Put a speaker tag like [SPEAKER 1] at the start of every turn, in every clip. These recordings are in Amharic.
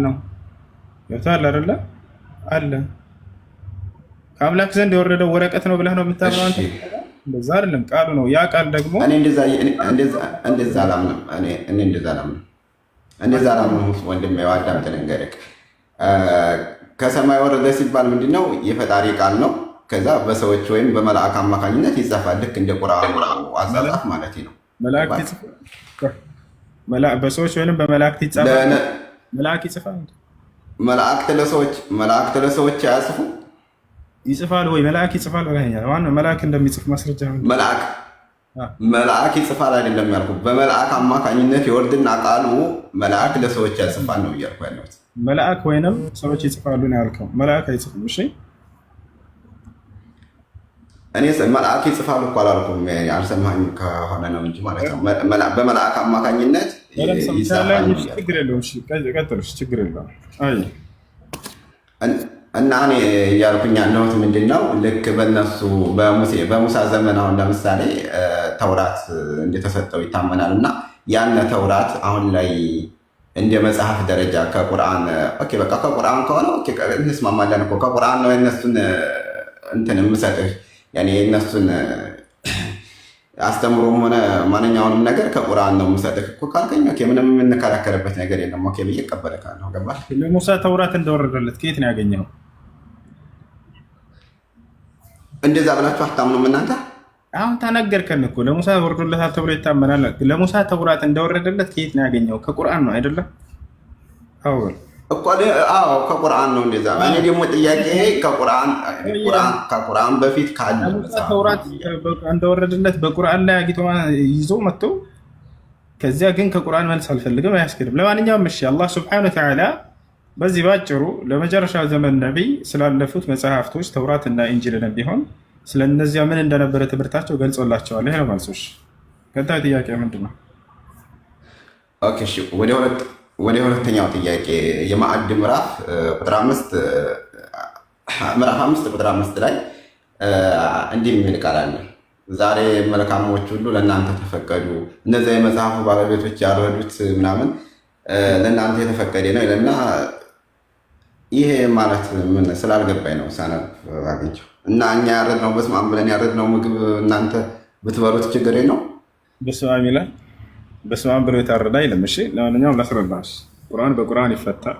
[SPEAKER 1] ነው ገብቶሃል አይደለ? አለ ከአምላክ ዘንድ የወረደው ወረቀት ነው ብለህ ነው የምታምነው አንተ? እንደዛ አይደለም፣ ቃሉ ነው። ያ ቃል ደግሞ
[SPEAKER 2] እኔ እንደዛ አላምንም። እኔ እንደዛ አላምንም። ወንድሜ አዳምጥ ልንገርህ። ከሰማይ ወረደ ሲባል ምንድነው? የፈጣሪ ቃል ነው። ከዛ በሰዎች ወይም በመላእክ አማካኝነት ይጻፋል። ልክ እንደ ቁርአን አጻጻፍ ማለት ነው።
[SPEAKER 1] በሰዎች ወይም በመላእክት ይጻፋል። መላእክ ይጽፋል።
[SPEAKER 2] መላእክት ለሰዎች አያጽፉ
[SPEAKER 1] ይጽፋል ወይ? መልአክ ይጽፋል ብለኸኛል። ማነው መልአክ እንደሚጽፍ ማስረጃ?
[SPEAKER 2] መልአክ ይጽፋል አይደለም ያልኩት፣ በመልአክ አማካኝነት የወርድና ቃሉ መልአክ ለሰዎች ያጽፋል ነው እያልኩ ያለሁት።
[SPEAKER 1] መልአክ ወይንም ሰዎች ይጽፋሉ ነው ያልከው። መልአክ አይጽፍም። እሺ
[SPEAKER 2] እኔ መልአክ ይጽፋሉ እኮ አላልኩም። አልሰማኸኝም ከሆነ ነው እንጂ ማለት ነው። በመልአክ አማካኝነት ይጽፋል።
[SPEAKER 1] ችግር የለውም። እሺ ቀጥል። ችግር የለውም። አይ
[SPEAKER 2] እና እኔ እያልኩኝ ያለሁት ምንድን ነው፣ ልክ በሙሳ ዘመን አሁን ለምሳሌ ተውራት እንደተሰጠው ይታመናል። እና ያነ ተውራት አሁን ላይ እንደ መጽሐፍ ደረጃ ከቁርአን በቃ ከቁርአን ከሆነ እንስማማለን እኮ ከቁርአን ነው የነሱን እንትን የምሰጥህ የእነሱን አስተምሮም ሆነ ማንኛውንም ነገር ከቁርአን ነው የምሰጥህ እኮ ካልከኝ ምንም የምንከራከርበት ነገር የለም። ብዬ እቀበልካለሁ። ገባህ?
[SPEAKER 1] ለሙሳ ተውራት እንደወረደለት ከየት ነው ያገኘው?
[SPEAKER 2] እንደዛ ብላችሁ አታምኑም እናንተ?
[SPEAKER 1] አሁን ተነገርከን እኮ ለሙሳ ወርዶለታል ተብሎ ይታመናል። ለሙሳ ተውራት እንደወረደለት ከየት ነው ያገኘው? ከቁርአን ነው አይደለም?
[SPEAKER 2] አዎ ከቁርአን ነው። እንደዛ እኔ ደግሞ ጥያቄ ከቁርአን በፊት ካለ
[SPEAKER 1] ተውራት እንደወረደለት በቁርአን ላይ አግኝቶ ይዞ መጥቶ ከዚያ ግን ከቁርአን መልስ አልፈልግም አያስኬድም። ለማንኛውም እሺ አላህ ሱብሓነሁ ወተዓላ በዚህ ባጭሩ ለመጨረሻው ዘመን ነቢይ ስላለፉት መጽሐፍቶች ተውራትና ኢንጂልን ቢሆን ስለነዚያ ምን እንደነበረ ትምህርታቸው ገልጾላቸዋል። ይሄ ነው መልሶች። ቀጣይ ጥያቄ ምንድን ነው?
[SPEAKER 2] ኦኬ እሺ ወደ ሁለተኛው ጥያቄ የማዕድ ምዕራፍ ቁጥር 5 ላይ እንዲህ የሚል ቃል አለ። ዛሬ መልካሞች ሁሉ ለእናንተ ተፈቀዱ፣ እነዚያ የመጽሐፉ ባለቤቶች ያልረዱት ምናምን ለእናንተ የተፈቀደ ነው ይለና ይሄ ማለት ምን ስላልገባኝ ነው ሳነብ አግኝቼው እና እኛ ያረድነው በስመ አብ ብለን ያረድነው ምግብ እናንተ ብትበሉት ችግር ነው።
[SPEAKER 1] በስመ አብ ይላል። በስመ አብ ብሎ የታረደ አይልም። እሺ ለማንኛውም ላስረዳሽ። ቁርአን በቁርአን ይፈታል።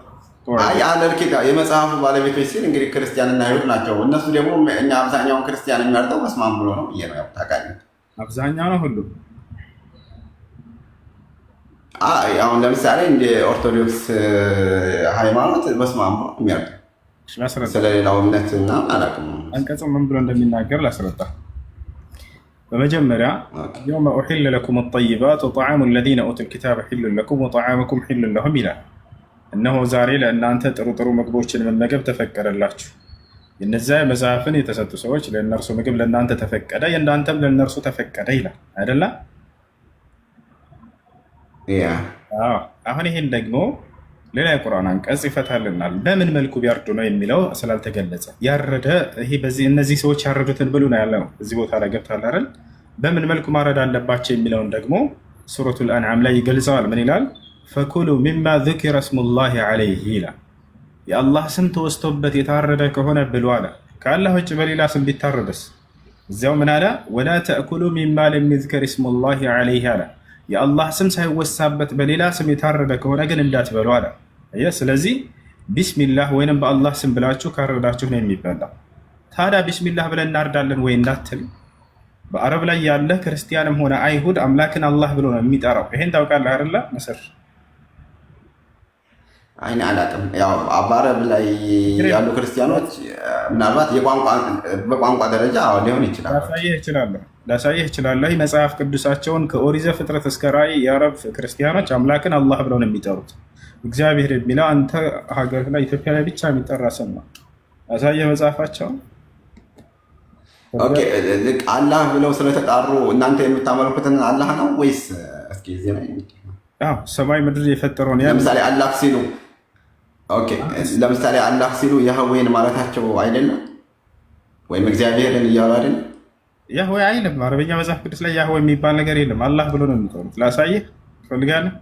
[SPEAKER 2] አህለል ኪታብ የመጽሐፉ ባለቤቶች ሲል እንግዲህ ክርስቲያንና አይሁድ ናቸው። እነሱ ደግሞ እኛ አብዛኛውን ክርስቲያን የሚያርጠው በስመ አብ ብሎ ነው ብዬ ነው ያው ታውቃለህ።
[SPEAKER 1] አብዛኛው ነው ሁሉ
[SPEAKER 2] አሁን ለምሳሌ እንደ ኦርቶዶክስ ሃይማኖት በስመ አብ ነው የሚያርጠው። ስለሌላው እምነት እና አላውቅም።
[SPEAKER 1] አንቀጹ ምን ብሎ እንደሚናገር ላስረዳ። በመጀመሪያ የውመ ኡሒለ ለኩም አጠይባት ወጠዓሙ ለዚነ ኡቱል ኪታበ ሒሉን ለኩም ወጠዓሙኩም ሒሉን ለሁም ይላል። እነሆ ዛሬ ለእናንተ ጥሩ ጥሩ ምግቦችን መመገብ ተፈቀደላችሁ። የነዚያ መጽሐፍን የተሰጡ ሰዎች ለእነርሱ ምግብ ለእናንተ ተፈቀደ፣ የእናንተም ለእነርሱ ተፈቀደ ይላል አይደለ? አሁን ይሄን ደግሞ ሌላ የቁርአን አንቀጽ ይፈታልናል። በምን መልኩ ቢያርዱ ነው የሚለው ስላልተገለጸ ያረደ ይሄ እነዚህ ሰዎች ያረዱትን ብሉ ነው ያለ ነው። እዚህ ቦታ ላይ ገብቷል አይደል? በምን መልኩ ማረድ አለባቸው የሚለውን ደግሞ ሱረቱል አንዓም ላይ ይገልጸዋል። ምን ይላል? ፈኩሉ ሚማ ዙኪረ ስሙላሂ ዐለይሂ ይላል። የአላህ ስም ተወስቶበት የታረደ ከሆነ ብሉ አለ። ከአላህ ውጭ በሌላ ስም ቢታረደስ? እዚያው ምን አለ? ወላ ተእኩሉ ሚማ ለም ዩዝከር ስሙላሂ ዐለይሂ አለ። የአላህ ስም ሳይወሳበት በሌላ ስም የታረደ ከሆነ ግን እንዳትበሉ አለ። ስለዚህ ቢስሚላህ ወይንም በአላህ ስም ብላችሁ ካረዳችሁ ነው የሚበላው። ታዲያ ቢስሚላህ ብለን እናርዳለን ወይ እንዳትል፣ በአረብ ላይ ያለ ክርስቲያንም ሆነ አይሁድ አምላክን አላህ ብሎ ነው የሚጠራው። ይሄን ታውቃለህ አይደለ? መስር
[SPEAKER 2] አይኔ አላውቅም። ያው በአረብ ላይ ያሉ ክርስቲያኖች ምናልባት በቋንቋ ደረጃ ሊሆን ይችላል።
[SPEAKER 1] ላሳየህ እችላለሁ። መጽሐፍ ቅዱሳቸውን ከኦሪት ዘፍጥረት እስከ ራዕይ የአረብ ክርስቲያኖች አምላክን አላህ ብለው ነው የሚጠሩት። እግዚአብሔር የሚለው አንተ ሀገር ላይ ኢትዮጵያ ላይ ብቻ የሚጠራ ስም ነው። ላሳየህ መጽሐፋቸውን።
[SPEAKER 2] አላህ ብለው ስለተጣሩ እናንተ የምታመልኩትን አላህ ነው ወይስ? እስኪ
[SPEAKER 1] ሰማይ ምድር የፈጠረውን
[SPEAKER 2] ለምሳሌ አላህ ሲሉ ለምሳሌ አላህ ሲሉ ያህዌን ማለታቸው አይደለም? ወይም እግዚአብሔርን እያሉ አይደለም?
[SPEAKER 1] ያህዌ አይልም። አረበኛ መጽሐፍ ቅዱስ ላይ ያህዌ የሚባል ነገር የለም። አላህ ብሎ ነው የሚጠሩት። ላሳየህ ትፈልጋለህ?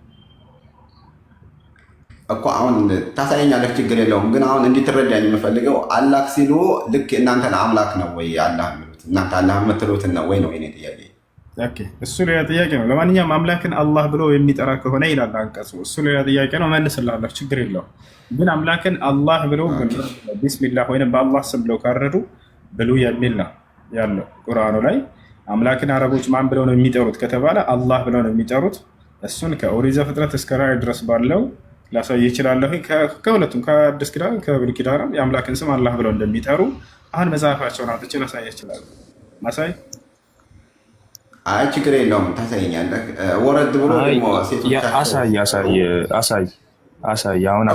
[SPEAKER 2] እኮ አሁን ታሳየኛለህ፣ ችግር የለውም። ግን አሁን እንዲትረዳኝ የምፈልገው አላህ ሲሉ ልክ እናንተን አምላክ ነው ወይ አላህ የሚሉት እናንተ አላህ የምትሉትን ነው ወይ ነው የኔ ጥያቄ።
[SPEAKER 1] እሱ ሌላ ጥያቄ ነው። ለማንኛውም አምላክን አላህ ብሎ የሚጠራ ከሆነ ይላል አንቀጹ፣ እሱ ሌላ ጥያቄ ነው፣ መልስላለሁ፣ ችግር የለውም። ግን አምላክን አላህ ብለው ቢስሚላህ ወይም በአላህ ስም ብለው ካረዱ ብሉ የሚል ነው ያለው ቁርአኑ ላይ። አምላክን አረቦች ማን ብለው ነው የሚጠሩት ከተባለ አላህ ብለው ነው የሚጠሩት። እሱን ከኦሪት ዘፍጥረት እስከ ራዕይ ድረስ ባለው ላሳይ ይችላለሁ። ከሁለቱም ከአዲስ ኪዳን ከብሉይ ኪዳን የአምላክን ስም አላህ ብለው እንደሚጠሩ አሁን መጽሐፋቸውን አውጥቼ ላሳይ ይችላል። ማሳይ
[SPEAKER 2] አይ ችግር የለውም ታሳይኛለህ። ወረድ ብሎ ደግሞ ሴቶቻቸው አሳይ አሁን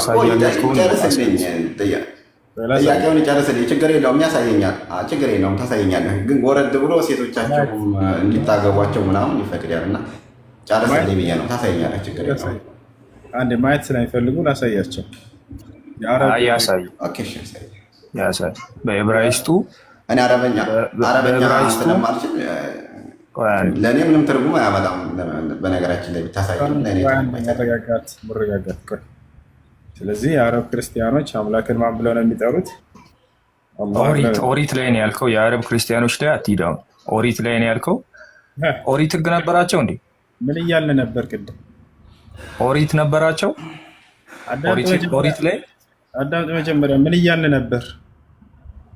[SPEAKER 2] ጥያቄውን ይጨርስልኝ። ችግር የለውም ያሳየኛል። ችግር የለውም ታሳየኛለህ። ግን ወረድ ብሎ ሴቶቻቸውም እንዲታገቧቸው ምናምን ይፈቅዳል እና ጨርስልኝ ብዬ ነው። ታሳየኛለህ። ችግር የለውም።
[SPEAKER 1] አንድ ማየት ስለሚፈልጉ ላሳያቸው።
[SPEAKER 3] ያሳይ በዕብራይስጡ
[SPEAKER 2] እኔ አረበኛ ስለማልችል ለእኔ ምንም ትርጉም አያመጣም። በነገራችን ላይ ብታሳየው
[SPEAKER 1] መረጋጋት። ስለዚህ የአረብ ክርስቲያኖች አምላክን ማን ብለው ነው የሚጠሩት?
[SPEAKER 3] ኦሪት ላይ ነው ያልከው። የአረብ ክርስቲያኖች ላይ አትሂድ። ኦሪት ላይ ነው ያልከው። ኦሪት ህግ ነበራቸው እንዴ?
[SPEAKER 1] ምን እያልን ነበር ቅድም?
[SPEAKER 3] ኦሪት ነበራቸው። ኦሪት ላይ
[SPEAKER 1] አዳምጥ። መጀመሪያ ምን እያልን ነበር?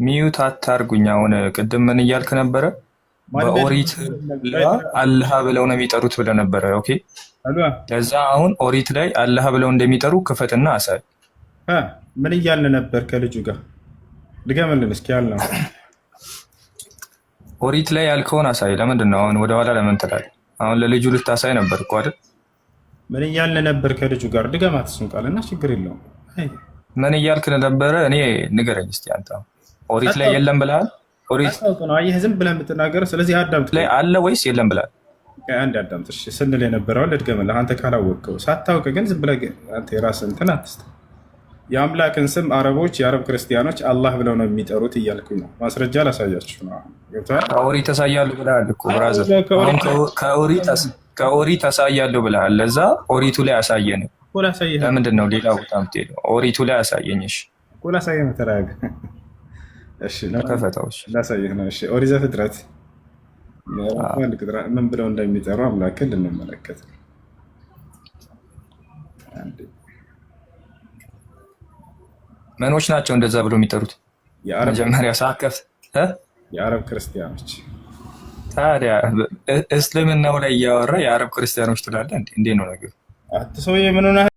[SPEAKER 3] ሚዩት አታርጉኝ። አሁን ቅድም ምን እያልክ ነበረ? በኦሪት አላህ ብለው ነው የሚጠሩት ብለህ ነበረ። ኦኬ፣ ከዛ አሁን ኦሪት ላይ አላህ ብለው እንደሚጠሩ ክፈትና አሳይ።
[SPEAKER 1] ምን እያልን ነበር? ከልጁ ጋር ድገምልን እስኪ ያልነው።
[SPEAKER 3] ኦሪት ላይ ያልከውን አሳይ። ለምንድን ነው አሁን ወደኋላ ለምን ትላለህ? አሁን ለልጁ ልታሳይ ነበር እኮ አይደል?
[SPEAKER 1] ምን እያልን ነበር ከልጁ ጋር? ድገማት እሱን ቃልና ችግር የለውም።
[SPEAKER 3] ምን እያልክ ነበረ? እኔ ንገረኝ እስኪ አንተ። ኦሪት ላይ የለም ብለሃል? ኦሪት
[SPEAKER 1] ነው አየህ፣ ዝም ብለህ የምትናገረው። ስለዚህ አዳምጥ።
[SPEAKER 3] ላይ አለ ወይስ የለም ብለሃል?
[SPEAKER 1] አንድ አዳምጥ ስንል የነበረውን ልድገምልህ። አንተ ካላወቅኸው ሳታውቅ ግን ዝም ብለህ አንተ የራስህን እንትን አትስጥ። የአምላክን ስም አረቦች፣ የአረብ ክርስቲያኖች አላህ ብለው ነው የሚጠሩት እያልኩኝ ነው። ማስረጃ ላሳያችሁ ነው።
[SPEAKER 3] ከኦሪት አሳያለሁ ብለሃል እኮ ብራዘር። ከኦሪት አሳያለሁ ብለሃል። ለዛ ኦሪቱ ላይ አሳየን። ለምንድን ነው ሌላ ቦታ የምትሄደው? ኦሪቱ ላይ አሳየኝ። እሺ
[SPEAKER 1] ላሳየህ ነው። ተረጋጋ። ላሳየህ ነው። ኦሪት ዘፍጥረት ምን ብለው እንደሚጠሩ አምላክን ልንመለከት ነው።
[SPEAKER 3] ምኖች ናቸው እንደዛ ብለው የሚጠሩት? መጀመሪያ ሳከፍ
[SPEAKER 1] የአረብ ክርስቲያኖች።
[SPEAKER 3] ታዲያ እስልምናው ላይ እያወራ የአረብ ክርስቲያኖች ትላለህ እንዴ? እንዴት ነው ነገሩ?
[SPEAKER 1] አትሰውዬ ምን ሆነህ